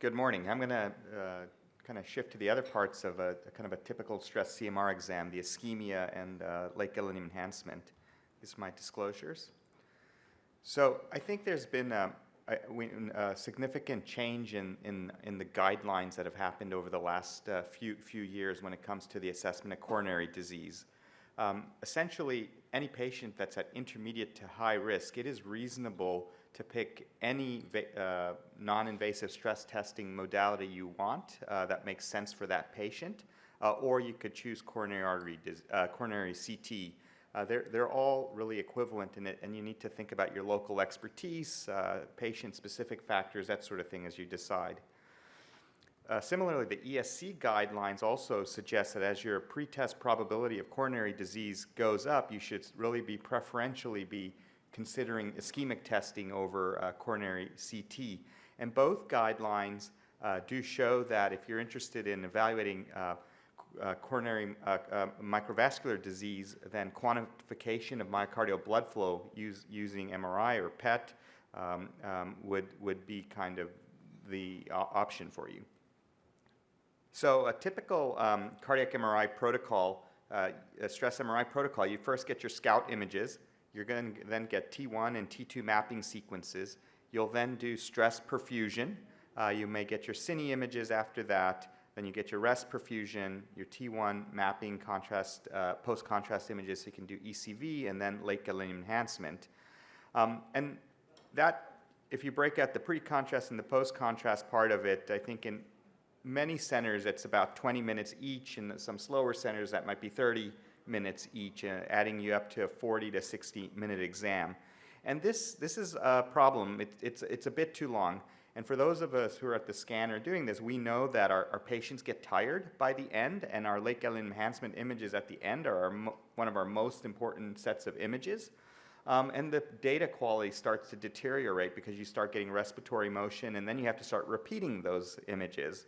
Good morning. I'm going to kind of shift to the other parts of a kind of a typical stress CMR exam, the ischemia and late gadolinium enhancement. These are my disclosures. So I think there's been a significant change in the guidelines that have happened over the last few years when it comes to the assessment of coronary disease. Essentially, any patient that's at intermediate to high risk, it is reasonable to pick any non-invasive stress testing modality you want that makes sense for that patient, or you could choose coronary CT. They're all really equivalent in it, and you need to think about your local expertise, patient-specific factors, that sort of thing as you decide. Similarly, the ESC guidelines also suggest that as your pretest probability of coronary disease goes up, you should really preferentially be considering ischemic testing over coronary CT. And both guidelines do show that if you're interested in evaluating coronary microvascular disease, then quantification of myocardial blood flow using MRI or PET would be kind of the option for you. So a typical cardiac MRI protocol, a stress MRI protocol, you first get your scout images. You're going to then get T1 and T2 mapping sequences. You'll then do stress perfusion. You may get your cine images after that. Then you get your rest perfusion, your T1 mapping contrast, post-contrast images, so you can do ECV, and then late gadolinium enhancement. And that, if you break out the pre-contrast and the post-contrast part of it, I think in many centers it's about 20 minutes each, and some slower centers that might be 30 minutes each, adding you up to a 40 to 60 minute exam. And this is a problem. It's a bit too long. And for those of us who are at the scanner doing this, we know that our patients get tired by the end, and our late gadolinium enhancement images at the end are one of our most important sets of images. And the data quality starts to deteriorate because you start getting respiratory motion, and then you have to start repeating those images.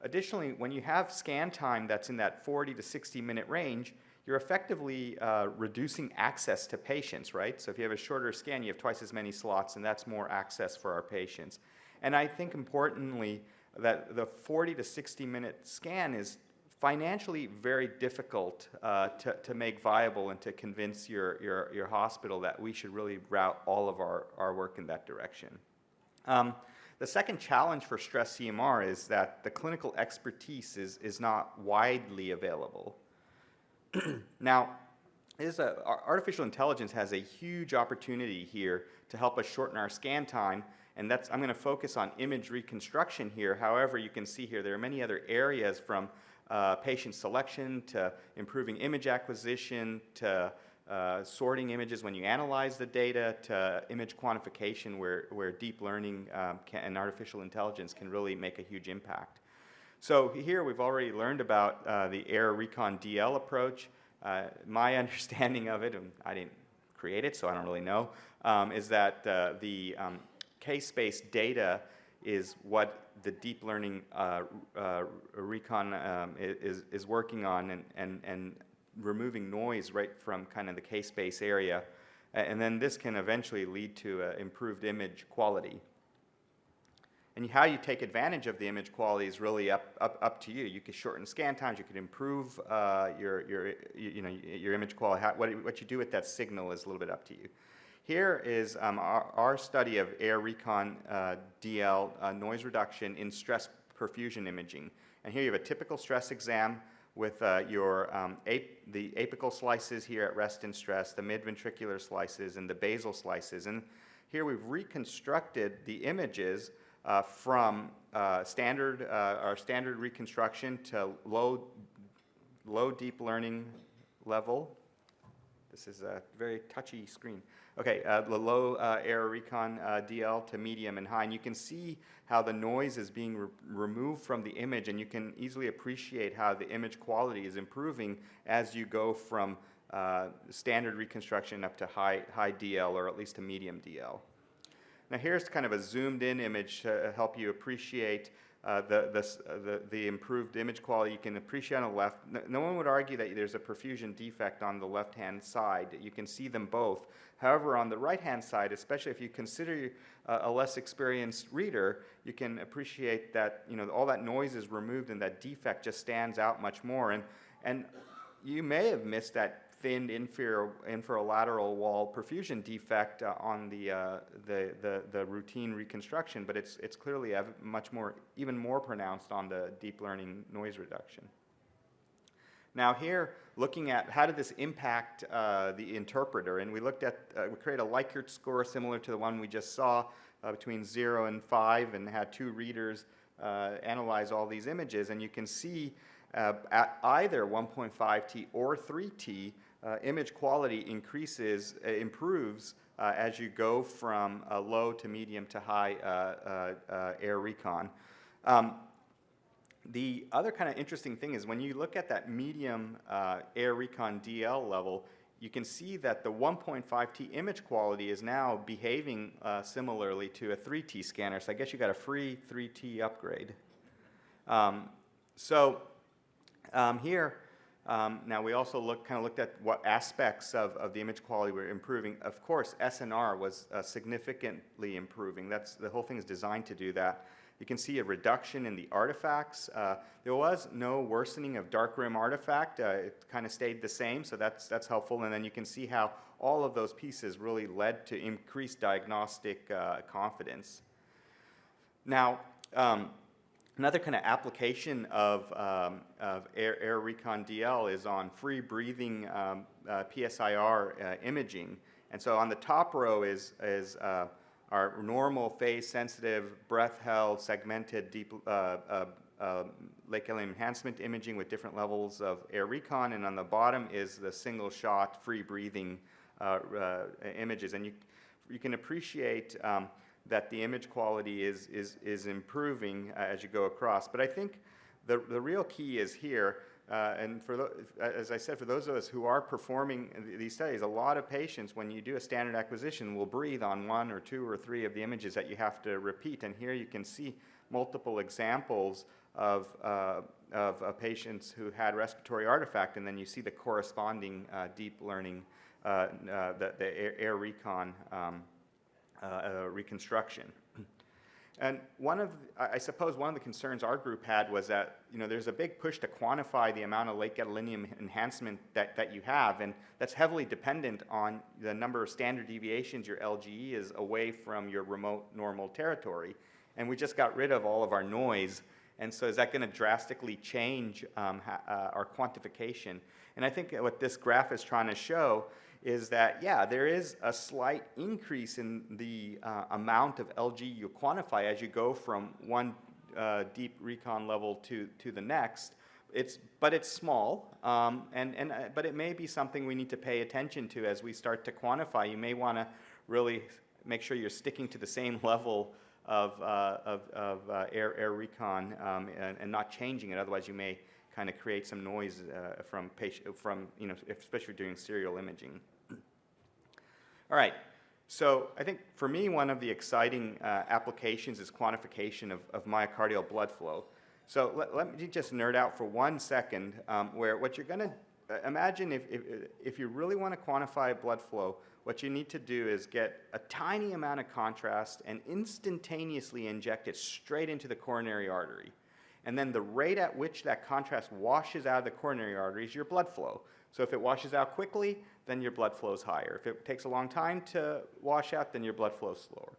Additionally, when you have scan time that's in that 40 to 60 minute range, you're effectively reducing access to patients, right? So if you have a shorter scan, you have twice as many slots, and that's more access for our patients. And I think importantly that the 40 to 60 minute scan is financially very difficult to make viable and to convince your hospital that we should really route all of our work in that direction. The second challenge for stress CMR is that the clinical expertise is not widely available. Now, artificial intelligence has a huge opportunity here to help us shorten our scan time, and I'm going to focus on image reconstruction here. However, you can see here there are many other areas, from patient selection to improving image acquisition to sorting images when you analyze the data, to image quantification where deep learning and artificial intelligence can really make a huge impact. So here we've already learned about the Air Recon DL approach. My understanding of it, and I didn't create it so I don't really know, is that the case-based data is what the deep learning recon is working on, and removing noise right from kind of the case-based area, and then this can eventually lead to improved image quality. And how you take advantage of the image quality is really up to you. You could shorten scan times. You could improve your image quality. What you do with that signal is a little bit up to you. Here is our study of Air Recon DL noise reduction in stress perfusion imaging. And here you have a typical stress exam with the apical slices here at rest and stress, the midventricular slices, and the basal slices. And here we've reconstructed the images from our standard reconstruction to low deep learning level. This is a very touchy screen. Okay, the low Air Recon DL to medium and high. And you can see how the noise is being removed from the image, and you can easily appreciate how the image quality is improving as you go from standard reconstruction up to high DL, or at least a medium DL. Now here's kind of a zoomed in image to help you appreciate the improved image quality you can appreciate on the left. No one would argue that there's a perfusion defect on the left-hand side. You can see them both. However, on the right-hand side, especially if you consider a less experienced reader, you can appreciate that all that noise is removed and that defect just stands out much more. And you may have missed that thinned inferolateral wall perfusion defect on the routine reconstruction, but it's clearly even more pronounced on the deep learning noise reduction. Now here, looking at how did this impact the interpreter, and we created a Likert score similar to the one we just saw between 0 and 5, and had 2 readers analyze all these images, and you can see at either 1.5T or 3T, image quality improves as you go from low to medium to high air recon. The other kind of interesting thing is when you look at that medium air recon DL level, you can see that the 1.5T image quality is now behaving similarly to a 3T scanner. So I guess you got a free 3T upgrade. Here, now we also looked at what aspects of the image quality were improving. Of course, SNR was significantly improving. The whole thing is designed to do that. You can see a reduction in the artifacts. There was no worsening of dark rim artifact. It kind of stayed the same, so that's helpful. And then you can see how all of those pieces really led to increased diagnostic confidence. Now, another kind of application of air recon DL is on free breathing PSIR imaging. And so on the top row is our normal phase sensitive, breath held, segmented deep lake Elliott enhancement imaging with different levels of air recon, and on the bottom is the single shot free breathing images. And you can appreciate that the image quality is improving as you go across. But I think the real key is here, and as I said, for those of us who are performing these studies, a lot of patients, when you do a standard acquisition, will breathe on 1 or 2 or 3 of the images that you have to repeat. And here you can see multiple examples of patients who had respiratory artifact, and then you see the corresponding deep learning, the air recon reconstruction. And I suppose one of the concerns our group had was that there's a big push to quantify the amount of late gadolinium enhancement that you have, and that's heavily dependent on the number of standard deviations your LGE is away from your remote normal territory. And we just got rid of all of our noise, and so is that going to drastically change our quantification? And I think what this graph is trying to show is that, yeah, there is a slight increase in the amount of LG you quantify as you go from one deep recon level to the next. But it's small, but it may be something we need to pay attention to as we start to quantify. You may want to really make sure you're sticking to the same level of air recon and not changing it. Otherwise, you may kind of create some noise especially if you're doing serial imaging. All right, so I think for me one of the exciting applications is quantification of myocardial blood flow. So let me just nerd out for 1 second, where what you're going to imagine if you really want to quantify blood flow, what you need to do is get a tiny amount of contrast and instantaneously inject it straight into the coronary artery. And then the rate at which that contrast washes out of the coronary artery is your blood flow. So if it washes out quickly, then your blood flow is higher. If it takes a long time to wash out, then your blood flow is slower.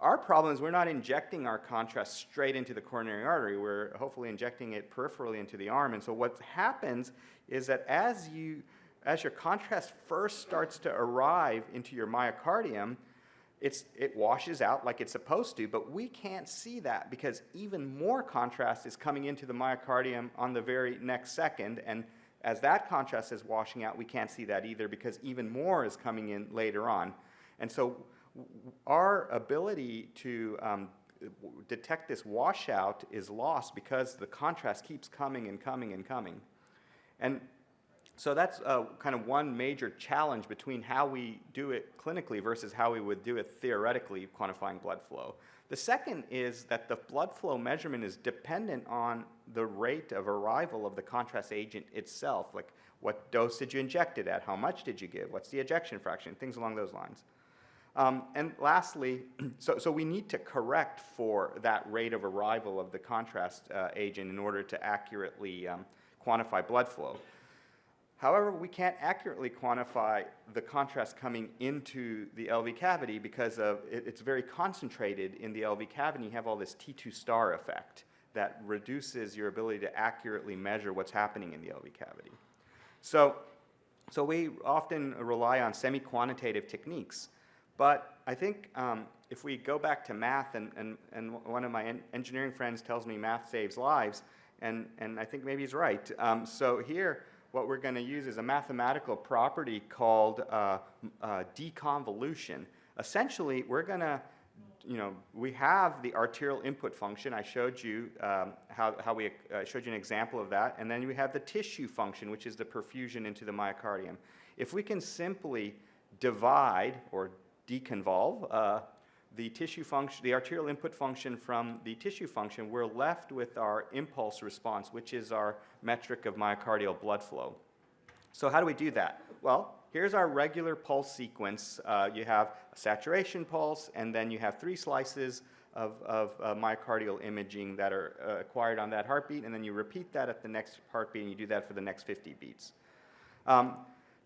Our problem is we're not injecting our contrast straight into the coronary artery. We're hopefully injecting it peripherally into the arm. And so what happens is that as your contrast first starts to arrive into your myocardium, it washes out like it's supposed to, but we can't see that because even more contrast is coming into the myocardium on the very next second, and as that contrast is washing out, we can't see that either because even more is coming in later on. And so our ability to detect this washout is lost because the contrast keeps coming and coming and coming. And so that's kind of one major challenge between how we do it clinically versus how we would do it theoretically, quantifying blood flow. The second is that the blood flow measurement is dependent on the rate of arrival of the contrast agent itself, like what dose did you inject it at, how much did you give, what's the ejection fraction, things along those lines. And lastly, so we need to correct for that rate of arrival of the contrast agent in order to accurately quantify blood flow. However, we can't accurately quantify the contrast coming into the LV cavity because it's very concentrated in the LV cavity. You have all this T2 star effect that reduces your ability to accurately measure what's happening in the LV cavity. So we often rely on semi-quantitative techniques. But I think if we go back to math, and one of my engineering friends tells me math saves lives, and I think maybe he's right. So here, what we're going to use is a mathematical property called deconvolution. Essentially, we're going to, we have the arterial input function. I showed you showed you an example of that. And then we have the tissue function, which is the perfusion into the myocardium. If we can simply divide or deconvolve the tissue function, the arterial input function from the tissue function, we're left with our impulse response, which is our metric of myocardial blood flow. So how do we do that? Well, here's our regular pulse sequence. You have a saturation pulse, and then you have 3 slices of myocardial imaging that are acquired on that heartbeat, and then you repeat that at the next heartbeat, and you do that for the next 50 beats.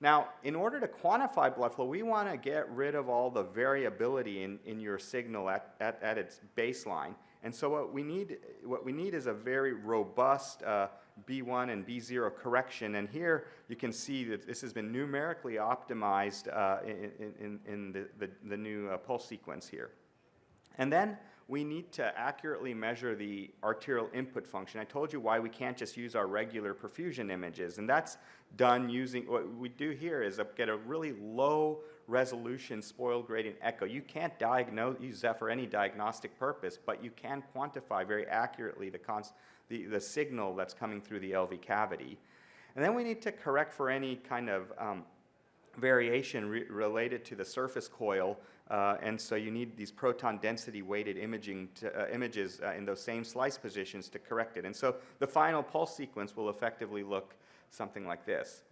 Now, in order to quantify blood flow, we want to get rid of all the variability in your signal at its baseline. And so what we need is a very robust B1 and B0 correction. And here you can see that this has been numerically optimized in the new pulse sequence here. And then we need to accurately measure the arterial input function. I told you why we can't just use our regular perfusion images, and that's done using, what we do here is get a really low resolution spoil gradient echo. You can't use that for any diagnostic purpose, but you can quantify very accurately the signal that's coming through the LV cavity. And then we need to correct for any kind of variation related to the surface coil, and so you need these proton density weighted images in those same slice positions to correct it. And so the final pulse sequence will effectively look something like this.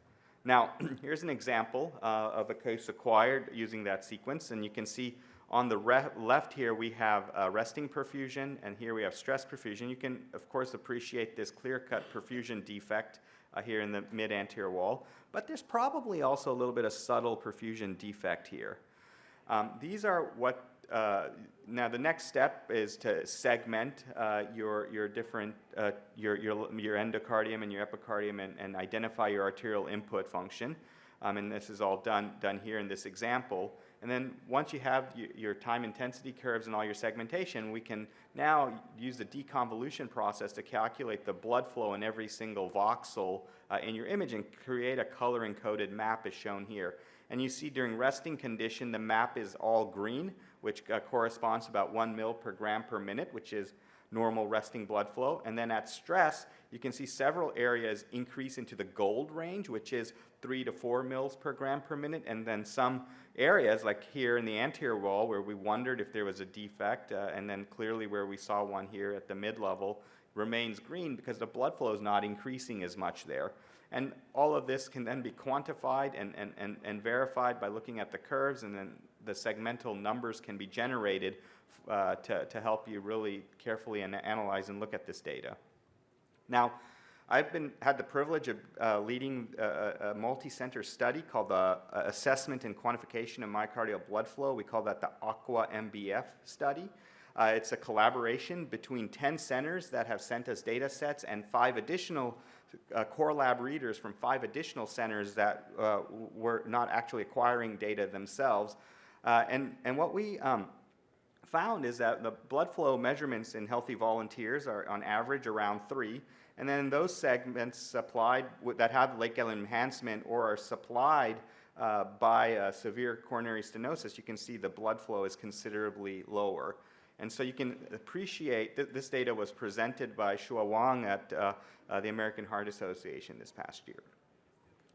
Now, here's an example of a case acquired using that sequence, and you can see on the left here we have resting perfusion, and here we have stress perfusion. You can, of course, appreciate this clear-cut perfusion defect here in the mid-anterior wall, but there's probably also a little bit of subtle perfusion defect here. These are what, now the next step is to segment your different, your endocardium and your epicardium and identify your arterial input function. And this is all done here in this example. And then once you have your time intensity curves and all your segmentation, we can now use the deconvolution process to calculate the blood flow in every single voxel in your image and create a color-encoded map as shown here. And you see during resting condition, the map is all green, which corresponds to about 1 mil per gram per minute, which is normal resting blood flow. And then at stress, you can see several areas increase into the gold range, which is 3 to 4 mils per gram per minute. And then some areas, like here in the anterior wall, where we wondered if there was a defect, and then clearly where we saw one here at the mid-level, remains green because the blood flow is not increasing as much there. And all of this can then be quantified and verified by looking at the curves, and then the segmental numbers can be generated to help you really carefully analyze and look at this data. Now, I've had the privilege of leading a multi-center study called the Assessment and Quantification of Myocardial Blood Flow. We call that the AQUA-MBF study. It's a collaboration between 10 centers that have sent us data sets and 5 additional core lab readers from 5 additional centers that were not actually acquiring data themselves. And what we found is that the blood flow measurements in healthy volunteers are on average around 3. And then those segments supplied that have late gadolinium enhancement or are supplied by severe coronary stenosis, you can see the blood flow is considerably lower. And so you can appreciate that this data was presented by Shua Wang at the American Heart Association this past year.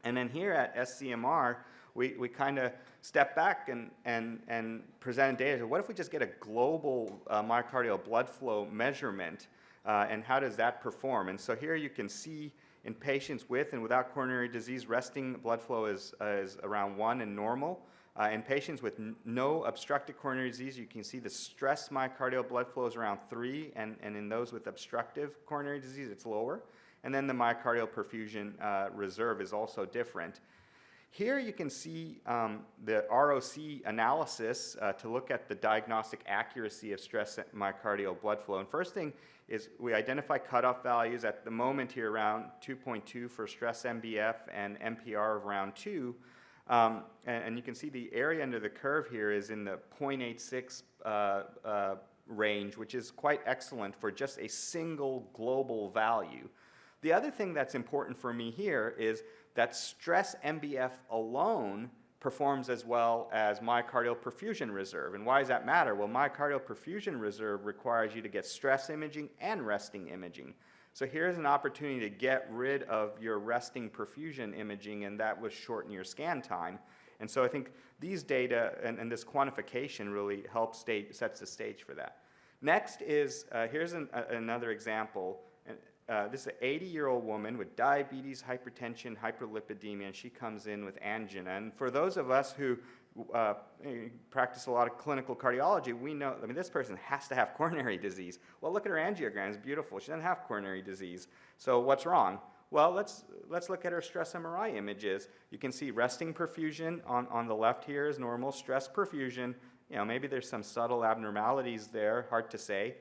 And then here at SCMR, we kind of step back and present data. What if we just get a global myocardial blood flow measurement, and how does that perform? And so here you can see in patients with and without coronary disease, resting blood flow is around 1 and normal. In patients with no obstructive coronary disease, you can see the stress myocardial blood flow is around 3, and in those with obstructive coronary disease, it's lower. And then the myocardial perfusion reserve is also different. Here you can see the ROC analysis to look at the diagnostic accuracy of stress myocardial blood flow. And first thing is we identify cutoff values at the moment here around 2.2 for stress MBF and MPR of around 2. And you can see the area under the curve here is in the 0.86 range, which is quite excellent for just a single global value. The other thing that's important for me here is that stress MBF alone performs as well as myocardial perfusion reserve. And why does that matter? Well, myocardial perfusion reserve requires you to get stress imaging and resting imaging. So here's an opportunity to get rid of your resting perfusion imaging, and that would shorten your scan time. And so I think these data and this quantification really sets the stage for that. Next is, here's another example. This is an 80-year-old woman with diabetes, hypertension, hyperlipidemia, and she comes in with angina. And for those of us who practice a lot of clinical cardiology, we know, I mean, this person has to have coronary disease. Well, look at her angiogram, it's beautiful. She doesn't have coronary disease. So what's wrong? Well, let's look at her stress MRI images. You can see resting perfusion on the left here is normal. Stress perfusion, maybe there's some subtle abnormalities there, hard to say.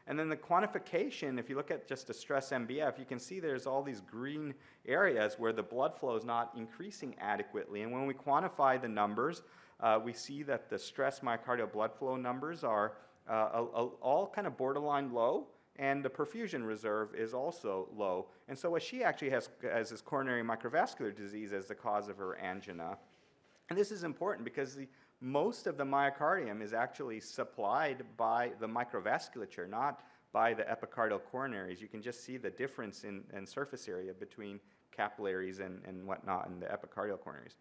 And then the quantification, if you look at just a stress MBF, you can see there's all these green areas where the blood flow is not increasing adequately. And when we quantify the numbers, we see that the stress myocardial blood flow numbers are all kind of borderline low, and the perfusion reserve is also low. And so what she actually has is coronary microvascular disease as the cause of her angina. And this is important because most of the myocardium is actually supplied by the microvasculature, not by the epicardial coronaries. You can just see the difference in surface area between capillaries and whatnot in the epicardial coronaries.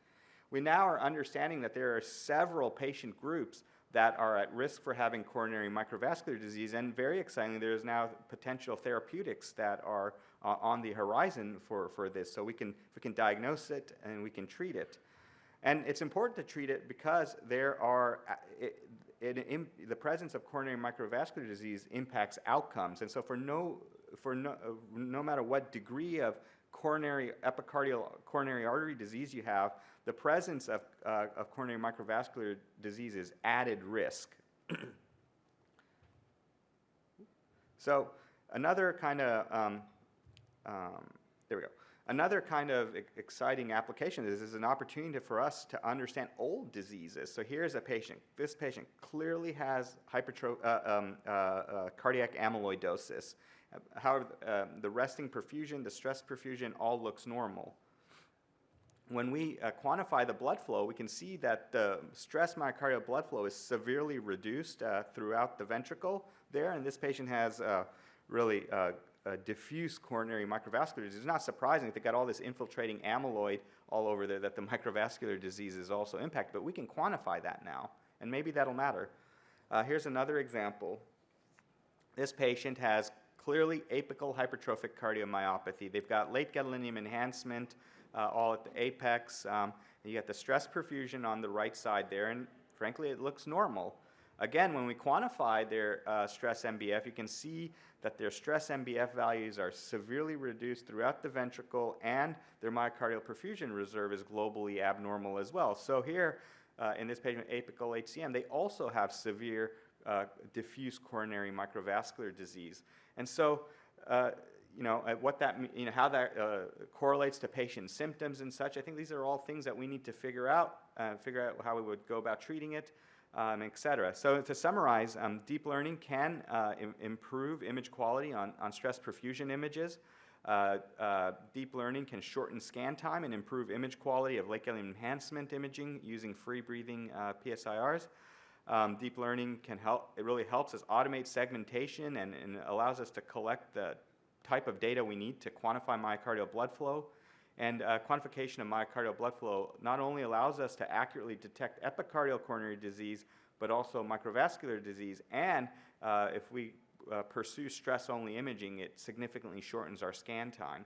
We now are understanding that there are several patient groups that are at risk for having coronary microvascular disease, and very excitingly, there is now potential therapeutics that are on the horizon for this. So we can diagnose it and we can treat it. And it's important to treat it because there are, the presence of coronary microvascular disease impacts outcomes. And so no matter what degree of coronary artery disease you have, the presence of coronary microvascular disease is added risk. So another kind of, there we go. Another kind of exciting application is an opportunity for us to understand old diseases. So here's a patient. This patient clearly has cardiac amyloidosis. However, the resting perfusion, the stress perfusion, all looks normal. When we quantify the blood flow, we can see that the stress myocardial blood flow is severely reduced throughout the ventricle there, and this patient has really diffuse coronary microvascular disease. It's not surprising if they got all this infiltrating amyloid all over there that the microvascular disease is also impacted, but we can quantify that now, and maybe that'll matter. Here's another example. This patient has clearly apical hypertrophic cardiomyopathy. They've got late gadolinium enhancement all at the apex. You get the stress perfusion on the right side there, and frankly, it looks normal. Again, when we quantify their stress MBF, you can see that their stress MBF values are severely reduced throughout the ventricle, and their myocardial perfusion reserve is globally abnormal as well. So here, in this patient with apical HCM, they also have severe diffuse coronary microvascular disease. And so, what that, how that correlates to patient symptoms and such, I think these are all things that we need to figure out how we would go about treating it. Et cetera. So to summarize, deep learning can improve image quality on stress perfusion images. Deep learning can shorten scan time and improve image quality of late gadolinium enhancement imaging using free breathing PSIRs. Deep learning can help, it really helps us automate segmentation and allows us to collect the type of data we need to quantify myocardial blood flow. And quantification of myocardial blood flow not only allows us to accurately detect epicardial coronary disease, but also microvascular disease. And if we pursue stress-only imaging, it significantly shortens our scan time.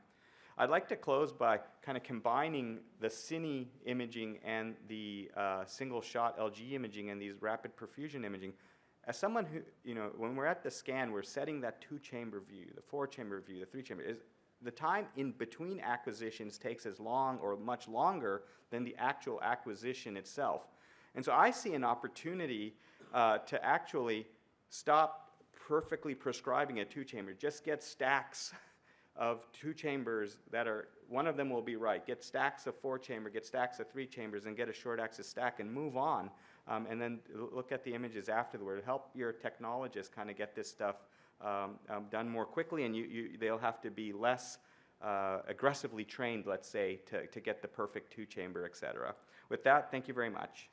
I'd like to close by kind of combining the cine imaging and the single-shot LG imaging and these rapid perfusion imaging. As someone who, when we're at the scan, we're setting that 2-chamber view, the 4-chamber view, the 3-chamber. The time in between acquisitions takes as long or much longer than the actual acquisition itself. And so I see an opportunity to actually stop perfectly prescribing a 2-chamber. Just get stacks of 2 chambers that are, one of them will be right. Get stacks of 4-chamber, get stacks of 3 chambers, and get a short axis stack and move on. And then look at the images afterward. Help your technologists kind of get this stuff done more quickly, and they'll have to be less aggressively trained, let's say, to get the perfect 2-chamber, et cetera. With that, thank you very much.